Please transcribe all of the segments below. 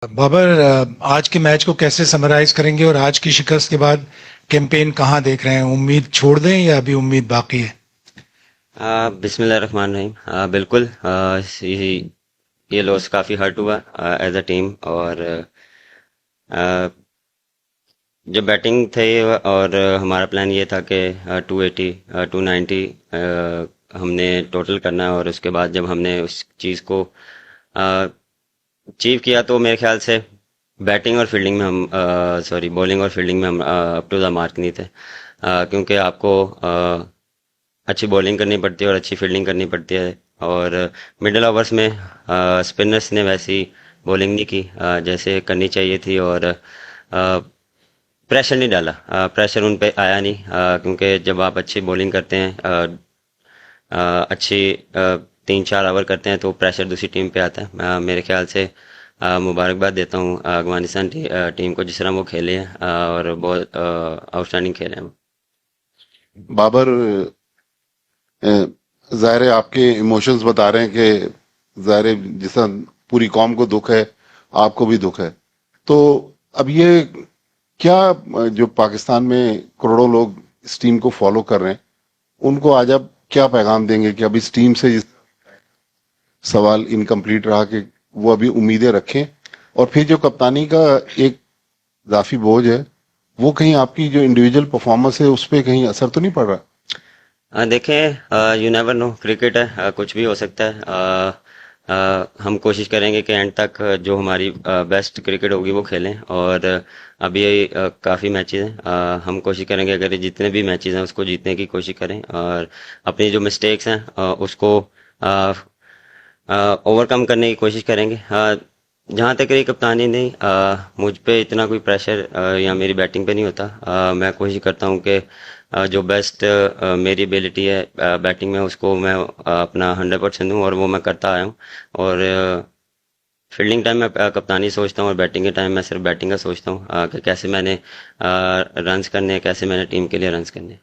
बाबर, आज के मैच को कैसे समराइज करेंगे और आज की शिकस्त के बाद कैंपेन कहाँ देख रहे हैं? उम्मीद छोड़ दें या अभी उम्मीद बाकी है? बिस्मिल्लाहिर्रहमानिर्रहीम। बिल्कुल, ये लॉस काफ़ी हर्ट हुआ एज अ टीम। और आ, जब बैटिंग थे और हमारा प्लान ये था कि 280 290 हमने टोटल करना है। और उसके बाद जब हमने उस चीज़ को अचीव किया तो मेरे ख्याल से बैटिंग और फील्डिंग में हम सॉरी बॉलिंग और फील्डिंग में हम अप टू द मार्क नहीं थे। क्योंकि आपको अच्छी बॉलिंग करनी पड़ती है और अच्छी फील्डिंग करनी पड़ती है। और मिडिल ओवर्स में स्पिनर्स ने वैसी बॉलिंग नहीं की जैसे करनी चाहिए थी। और प्रेशर नहीं डाला, प्रेशर उन पे आया नहीं। क्योंकि जब आप अच्छी बॉलिंग करते हैं, अच्छी 3-4 ओवर करते हैं तो प्रेशर दूसरी टीम पे आता है। मेरे ख्याल से मुबारकबाद देता हूँ अफगानिस्तान टीम को जिस तरह वो खेले हैं, और बहुत आउटस्टैंडिंग खेले हैं वो। बाबर, जाहिर है आपके इमोशंस बता रहे हैं कि जाहिर है जिस पूरी कौम को दुख है, आपको भी दुख है। तो अब ये क्या, जो पाकिस्तान में करोड़ों लोग इस टीम को फॉलो कर रहे हैं, उनको आज आप क्या पैगाम देंगे कि अब इस टीम से सवाल इनकम्प्लीट रहा कि वो अभी उम्मीदें रखें, और फिर जो कप्तानी का एक इजाफी बोझ है, वो कहीं आपकी जो इंडिविजुअल परफॉर्मेंस है उस पर कहीं असर तो नहीं पड़ रहा? देखें, यू नेवर नो, क्रिकेट है, कुछ भी हो सकता है। हम कोशिश करेंगे कि एंड तक जो हमारी बेस्ट क्रिकेट होगी वो खेलें। और अभी काफ़ी मैचेस हैं, हम कोशिश करेंगे अगर जितने भी मैचेस हैं उसको जीतने की कोशिश करें। और अपनी जो मिस्टेक्स हैं उसको ओवरकम करने की कोशिश करेंगे। जहाँ तक रही कप्तानी, नहीं, मुझ पे इतना कोई प्रेशर या मेरी बैटिंग पे नहीं होता। मैं कोशिश करता हूँ कि जो बेस्ट मेरी एबिलिटी है बैटिंग में उसको मैं अपना 100% दूँ, और वो मैं करता आया हूँ। और फील्डिंग टाइम में कप्तानी सोचता हूँ, और बैटिंग के टाइम मैं सिर्फ बैटिंग का सोचता हूँ कि कैसे मैंने रन्स करने हैं, कैसे मैंने टीम के लिए रन्स करने हैं।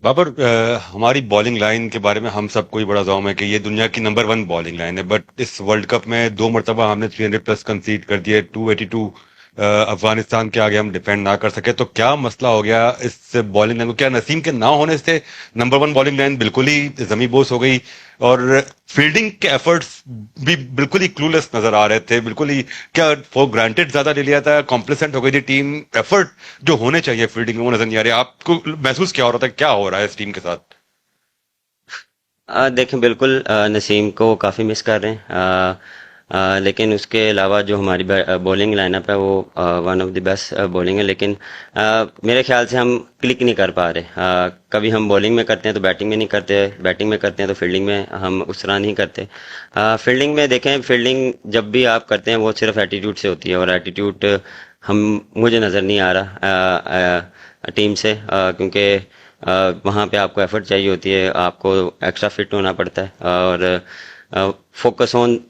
बाबर, हमारी बॉलिंग लाइन के बारे में हम सबको ही बड़ा ज़ौम है कि ये दुनिया की नंबर वन बॉलिंग लाइन है। बट इस वर्ल्ड कप में दो मरतबा हमने 300+ कंसीड कर दिए। 282 अफगानिस्तान के आगे हम डिफेंड ना कर सके, तो क्या मसला हो गया इस बॉलिंग लाइन को? क्या नसीम के ना होने से नंबर वन बॉलिंग लाइन बिल्कुल ही जमी बोस हो गई? और फील्डिंग के एफर्ट्स भी बिल्कुल ही क्लूलेस नजर आ रहे थे, बिल्कुल ही क्या फॉर ग्रांटेड ज्यादा ले लिया था, कॉम्प्लेसेंट हो गई थी टीम? एफर्ट जो होने चाहिए फील्डिंग में वो नजर नहीं आ रहे। आपको महसूस क्या हो रहा था, क्या हो रहा है इस टीम के साथ? देखें, बिल्कुल नसीम को काफ़ी मिस कर रहे हैं। लेकिन उसके अलावा जो हमारी बॉलिंग लाइनअप है वो one of the best bowling है। लेकिन मेरे ख्याल से हम क्लिक नहीं कर पा रहे। कभी हम बॉलिंग में करते हैं तो बैटिंग में नहीं करते, बैटिंग में करते हैं तो फील्डिंग में हम उस तरह नहीं करते। फील्डिंग में देखें, फील्डिंग जब भी आप करते हैं वो सिर्फ एटीट्यूड से होती है, और एटीट्यूड हम मुझे नज़र नहीं आ रहा टीम से। क्योंकि वहाँ पे आपको एफर्ट चाहिए होती है, आपको एक्स्ट्रा फिट होना पड़ता है, और फोकस ऑन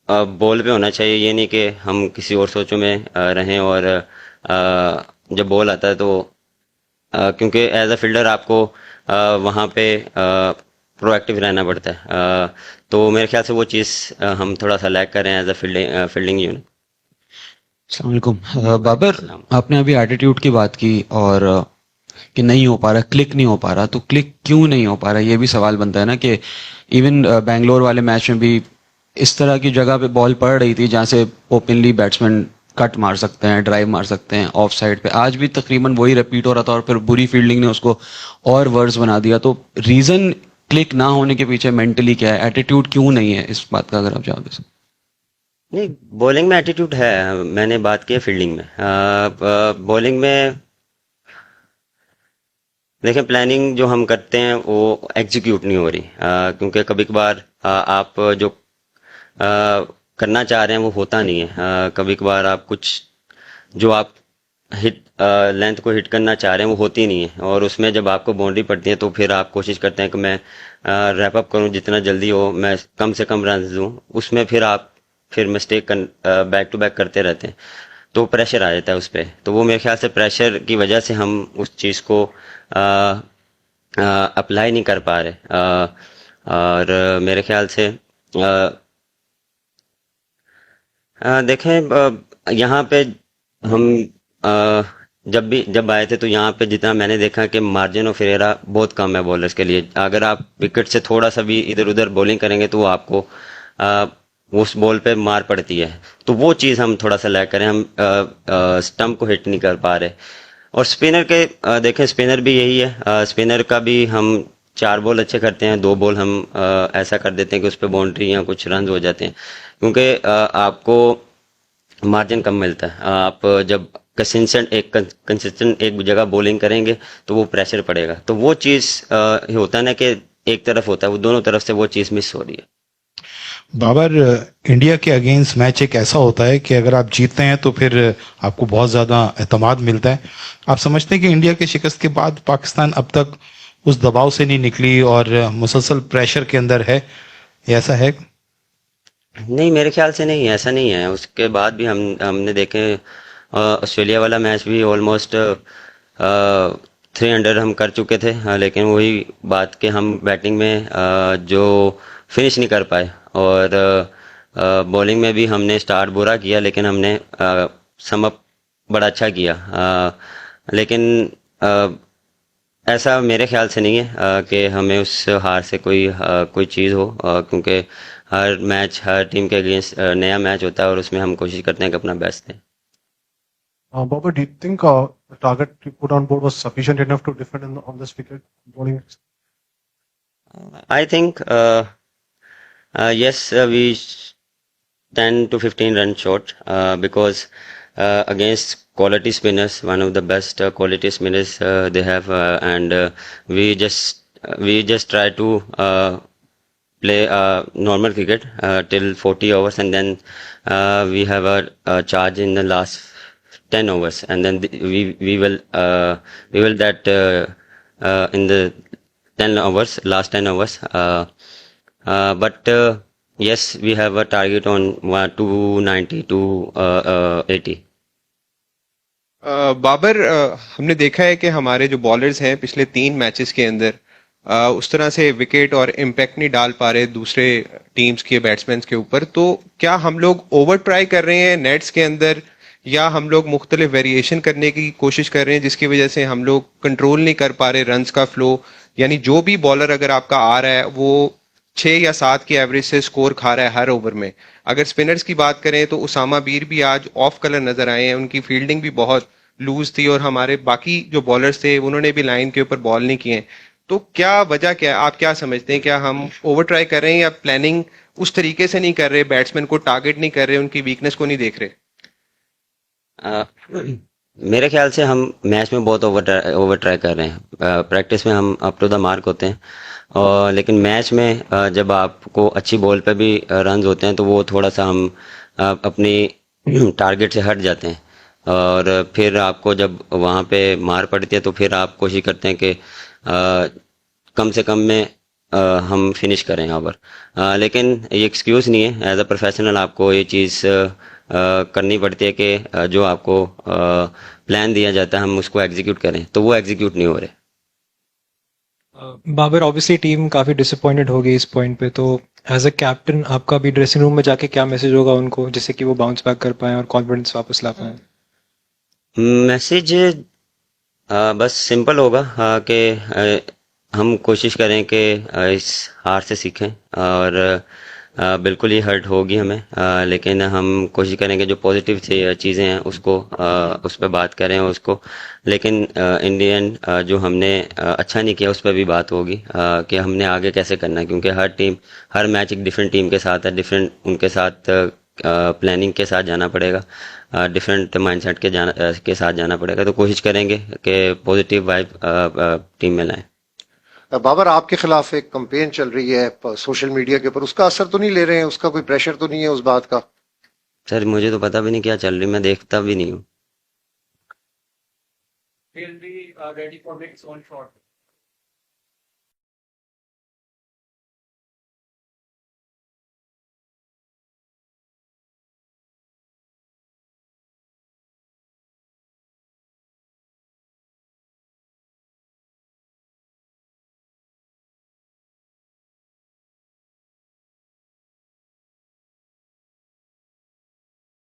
बॉल पे होना चाहिए। ये नहीं कि हम किसी और सोचों में रहें। और जब बॉल आता है तो क्योंकि एज अ फील्डर आपको वहाँ पे प्रोएक्टिव रहना पड़ता है। तो मेरे ख्याल से वो चीज़ हम थोड़ा सा लैग कर रहे हैं एज अ फील्डिंग यूनिट। अस्सलाम वालेकुम। बाबर, आपने अभी एटीट्यूड की बात की और कि नहीं हो पा रहा, क्लिक नहीं हो पा रहा, तो क्लिक क्यों नहीं हो पा रहा, ये भी सवाल बनता है ना कि इवन बैंगलोर वाले मैच में भी इस तरह की जगह पे बॉल पड़ रही थी जहां से ओपनली बैट्समैन कट मार सकते हैं, ड्राइव मार सकते हैं ऑफ साइड पे, आज भी तकरीबन वही रिपीट हो रहा था और फिर बुरी फील्डिंग ने उसको और वर्स बना दिया। तो रीजन क्लिक ना होने के पीछे मेंटली क्या है, एटीट्यूड क्यों नहीं है, इस बात का अगर आप जवाब दे सकते। नहीं, बॉलिंग में एटीट्यूड है। मैंने बात की है फील्डिंग में। बॉलिंग में देखें, प्लानिंग जो हम करते हैं वो एग्जीक्यूट नहीं हो रही। क्योंकि कभी कभार आप जो करना चाह रहे हैं वो होता नहीं है। कभी कभार आप कुछ जो आप हिट लेंथ को हिट करना चाह रहे हैं वो होती नहीं है, और उसमें जब आपको बाउंड्री पड़ती है तो फिर आप कोशिश करते हैं कि मैं रैप अप करूं, जितना जल्दी हो मैं कम से कम रन दूं। उसमें फिर आप फिर मिस्टेक बैक टू बैक करते रहते हैं, तो प्रेशर आ जाता है उस पर। तो वो मेरे ख्याल से प्रेशर की वजह से हम उस चीज़ को अप्लाई नहीं कर पा रहे। और मेरे ख्याल से देखें, यहाँ पे हम जब आए थे तो यहाँ पे जितना मैंने देखा कि मार्जिन ऑफ एरर बहुत कम है बॉलर्स के लिए। अगर आप विकेट से थोड़ा सा भी इधर उधर बॉलिंग करेंगे तो वो आपको उस बॉल पे मार पड़ती है। तो वो चीज़ हम थोड़ा सा लैग करें, हम स्टंप को हिट नहीं कर पा रहे। और स्पिनर के देखें, स्पिनर भी यही है, स्पिनर का भी हम 4 बॉल अच्छे करते हैं, 2 बॉल हम ऐसा कर देते हैं कि उस पर बाउंड्री या कुछ रन हो जाते हैं, क्योंकि आपको मार्जिन कम मिलता है। आप जब कंसिस्टेंट एक जगह बॉलिंग करेंगे तो वो प्रेशर पड़ेगा। तो वो चीज़ होता है ना कि एक तरफ होता है, वो दोनों तरफ से वो चीज़ मिस हो रही है। बाबर, इंडिया के अगेंस्ट मैच एक ऐसा होता है कि अगर आप जीतते हैं तो फिर आपको बहुत ज़्यादा एतमाद मिलता है। आप समझते हैं कि इंडिया के शिकस्त के बाद पाकिस्तान अब तक उस दबाव से नहीं निकली और मुसलसल प्रेशर के अंदर है, ये ऐसा है? नहीं, मेरे ख्याल से नहीं, ऐसा नहीं है। उसके बाद भी हमने देखे, ऑस्ट्रेलिया वाला मैच भी ऑलमोस्ट 300 हम कर चुके थे, लेकिन वही बात कि हम बैटिंग में जो फिनिश नहीं कर पाए, और बॉलिंग में भी हमने स्टार्ट बुरा किया लेकिन हमने सम अप बड़ा अच्छा किया। लेकिन ऐसा मेरे ख्याल से नहीं है कि हमें उस हार से कोई चीज़ हो, क्योंकि हर मैच हर टीम के अगेंस्ट नया मैच होता है और उसमें हम कोशिश करते हैं कि अपना बेस्ट दें। Baba, do you think the target you put on board was sufficient enough to defend on this wicket bowling? I think yes, we 10 to 15 run short because against quality spinners, one of the best quality spinners they have, and we just try to play normal cricket till 40 overs, and then we have a charge in the last 10 overs, and then we will that in the 10 overs, last 10 overs. But yes, we have a target on 290 to 80. Babar, हमने देखा है कि हमारे जो bowlers हैं पिछले 3 matches के अंदर उस तरह से विकेट और इम्पैक्ट नहीं डाल पा रहे दूसरे टीम्स के बैट्समैन के ऊपर। तो क्या हम लोग ओवर ट्राई कर रहे हैं नेट्स के अंदर, या हम लोग मुख्तलिफ वेरिएशन करने की कोशिश कर रहे हैं जिसकी वजह से हम लोग कंट्रोल नहीं कर पा रहे रन्स का फ्लो? यानी जो भी बॉलर अगर आपका आ रहा है वो 6 या 7 की एवरेज से स्कोर खा रहा है हर ओवर में। अगर स्पिनर्स की बात करें तो उसामा बीर भी आज ऑफ कलर नजर आए हैं, उनकी फील्डिंग भी बहुत लूज थी, और हमारे बाकी जो बॉलर्स थे उन्होंने भी लाइन के ऊपर बॉल नहीं किए। तो क्या वजह क्या है, आप क्या समझते हैं? क्या हम ओवर ट्राई कर रहे हैं या प्लानिंग उस तरीके से नहीं कर रहे, बैट्समैन को टारगेट नहीं कर रहे, उनकी वीकनेस को नहीं देख रहे? मेरे ख्याल से हम मैच में बहुत ओवर ट्राई कर रहे हैं। प्रैक्टिस में हम अप टू द मार्क होते हैं, और लेकिन मैच में जब आपको अच्छी बॉल पे भी रन होते हैं तो वो थोड़ा सा हम अपनी टारगेट से हट जाते हैं, और फिर आपको जब वहाँ पे मार पड़ती है तो फिर आप कोशिश करते हैं कि कम से कम में हम फिनिश करें ओवर। लेकिन ये एक्सक्यूज़ नहीं है, एज अ प्रोफेशनल आपको ये चीज़ करनी पड़ती है कि जो आपको प्लान दिया जाता है हम उसको एग्जीक्यूट करें, तो वो एग्जीक्यूट नहीं हो रहे। बाबर, ऑब्वियसली टीम काफ़ी डिसअपॉइंटेड हो गई इस पॉइंट पे, तो एज अ कैप्टन आपका भी ड्रेसिंग रूम में जाके क्या मैसेज होगा उनको, जिससे कि वो बाउंस बैक कर पाएं और कॉन्फिडेंस वापस ला पाएं? मैसेज बस सिंपल होगा कि हम कोशिश करें कि इस हार से सीखें, और बिल्कुल ही हर्ट होगी हमें, लेकिन हम कोशिश करेंगे जो पॉजिटिव चीज़ें हैं उसको उस पर बात करें उसको। लेकिन इंडियन जो हमने अच्छा नहीं किया उस पर भी बात होगी कि हमने आगे कैसे करना है, क्योंकि हर मैच एक डिफरेंट टीम के साथ है, डिफरेंट उनके साथ प्लानिंग के साथ जाना पड़ेगा, डिफरेंट माइंडसेट के साथ जाना पड़ेगा। तो कोशिश करेंगे कि पॉजिटिव वाइब टीम में लाएं। बाबर, आपके खिलाफ एक कैंपेन चल रही है सोशल मीडिया के ऊपर, उसका असर तो नहीं ले रहे हैं? उसका कोई प्रेशर तो नहीं है उस बात का? सर मुझे तो पता भी नहीं क्या चल रही, मैं देखता भी नहीं हूँ। He'll be ready for next one shot.